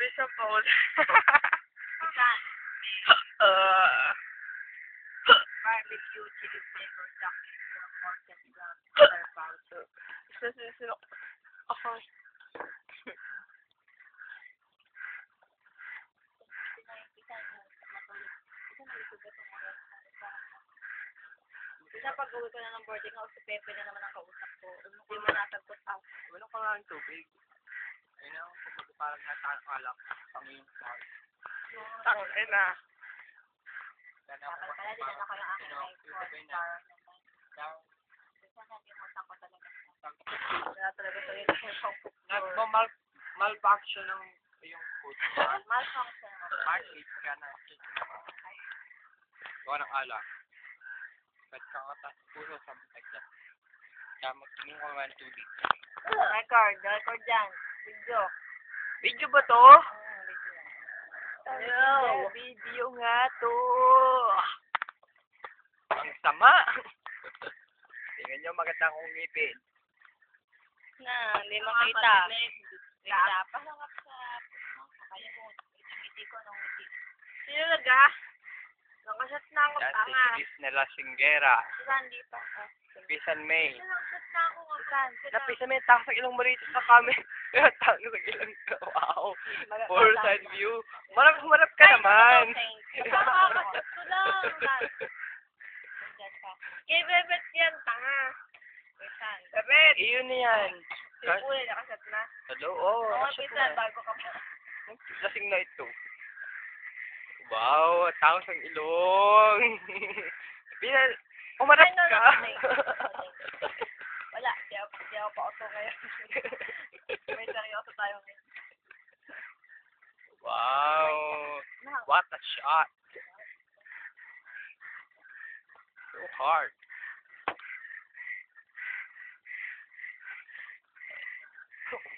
Sabi sa phone. Saan? Barbecue, chili flavor, chocolate, pork and brown, butter powder. Sino? Ako. Isa pag-uwi ko na ng boarding house, si Pepe na naman ang kausap ko. Hindi mo nasagot ako. Wala ka nga ng tubig. Ayun ang kapag parang natakalak ang iyong star. Tangin na. Dapat pala din ako yung aking iPhone star. Kasi nalimutan ko talaga. Wala talaga ito yung Malfunction ng iyong food. malfunction. Market ka na. Gawa ng alak. Ba't ka nga puso sa bitak. Kaya magtingin ko nga ng tubig. Record dyan. Video. Video ba to? Video. Video nga to. Ang sama! Tingnan nyo maganda kong ngipin. Na, hindi makita. Dapat lang ako sa... Kaya ko, ngiti ko nung ngiti. Sino naga? Nakasat na ako, Yan tanga. si Chris Nela Singera. Sandy pa. Pisan May. Nakasat na ako ng Napisan mo yung takas ng ilong maritos sa kami. Takas ng ilong wow. Four side view. Humarap ka naman. Nakakasat ko lang. Kay Bebet yan, tanga. Pisan. Bebet! Iyon na yan. Si Kuya, nakasat na. Hello? Oo. Oo, nakasya pisan, na. bago ka pa. Lasing na ito. Wow, takas ng ilong. Umarap Ay, no, ka. Wala, di ako pa auto ngayon. May seryoso tayo ngayon. Wow. What a shot. So hard.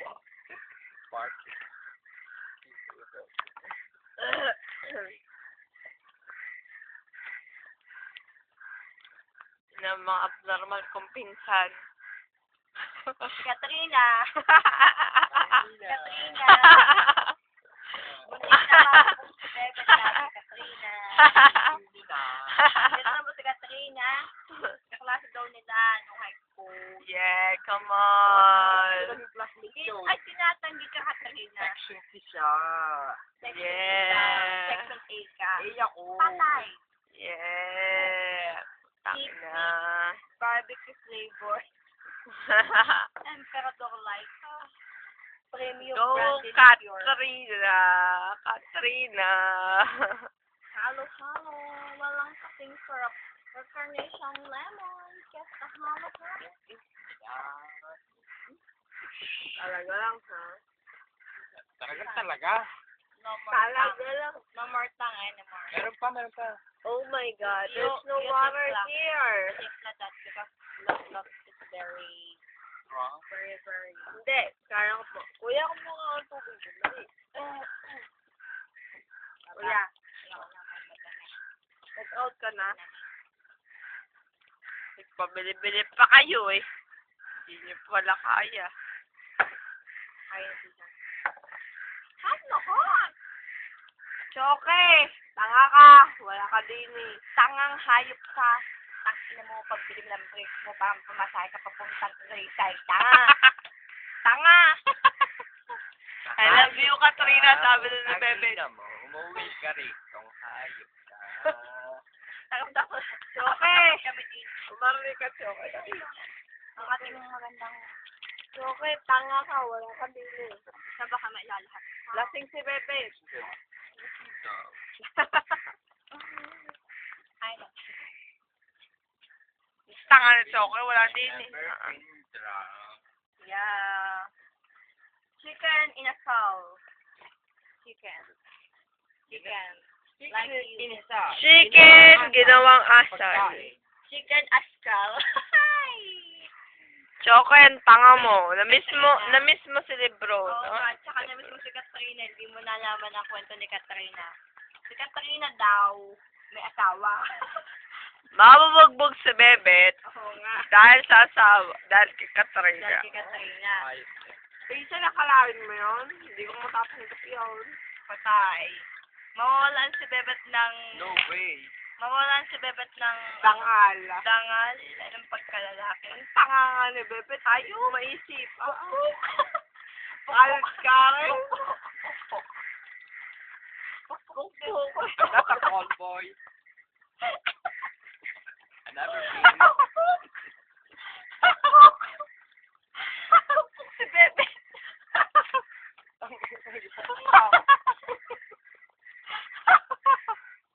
Wow. Parking. Na mga abnormal kong pinsan. Katrina! Katrina! Buntis na ba ako si Bebe dati, Katrina? Hindi na. Ganda mo si Katrina? Kaklase daw nila nung high school. Yeah, come on. Ay, tinatanggi ka, Katrina. Section si siya. Section Yeah. A ka. Section A ka. ako. Patay. Yeah. Tangina. Barbecue flavor. Emperador Light. Premium Go, branded pure. Katrina. Katrina. Halo-halo. Walang kasing sarap. Or carnation lemon. Kes na halo-halo. Talaga lang, ha? Talaga. No more Talaga tang. lang. No more tang anymore. Meron pa. Oh my God, You- there's no you water think lang. here. Simpla that because love is very, Wrong. very, very. Hindi, kaya ko po. Kuya, kung mo nga ang tubig ko. Dali. Kuya, nag-out ka na. Nagpabili-bili pa kayo eh. Hindi niyo pala kaya. Kaya siya. Ano ko? Choke, tanga ka. Wala ka din eh. Tangang hayop ka. Takin mo pagbili mo ng break mo para pamasahe ka papuntang Rayside. Tanga. Tanga. I love you, Katrina, sabi na ni Bebe. Mo, umuwi ka rito. Hayop ka. Tanga ko. Choke, Kami din. umari ka, Choke. Ang ating magandang Choke, tanga ka. Wala ka din eh. na baka mailalahat. Lasing si Bebe. Ay, no. Tanga na Choke, wala din eh. Yeah. Chicken in a fowl. Chicken. Like you. Chicken, ginawang asal. Chicken askal. Choke, ang tanga mo. Na-miss mo si Lebron. Oo No? nga, tsaka na-miss mo si Katrina, hindi mo nalaman ang kwento ni Katrina. Si Katrina daw, may asawa. Mabubugbog si Bebet Oo nga. dahil sa asawa, dahil kay Katrina. Dahil si Katrina. Isa nakalawin mo yun? Hindi ko matatanggap yun. Patay. Mawawalan si Bebet ng... No way. Mawawalan si Bebet ng... Dangal. Dangal. Ng pagkalalaki. Ang tanga nga ni Bebe. Tayo, maisip. Kalat ka rin. That's a call, boy. I never been. Si Bebet.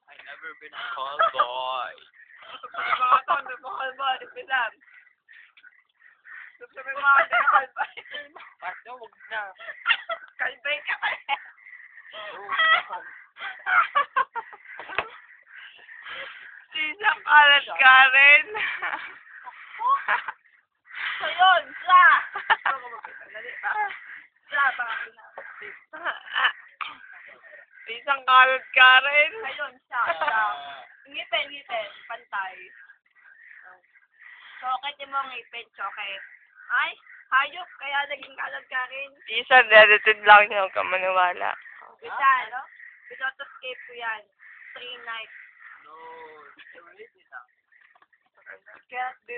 I never been a call boy. Mga taon na mahal ba? Ipisan. Gusto mo yung mga kalbay. Bakit wag na? Kalbay ka pa. Isang kalat ka rin. So yun, siya. Siya, baka Isang kalat ka rin. Ayun, siya. Ngipin, pantay. Choket mo ngipin, choket. Ay, hayop, kaya naging kalag ka rin. Isa, edited lang niya. Huwag ka maniwala. Isa, no? Without escape ko yan. 3 nights. No, Can't do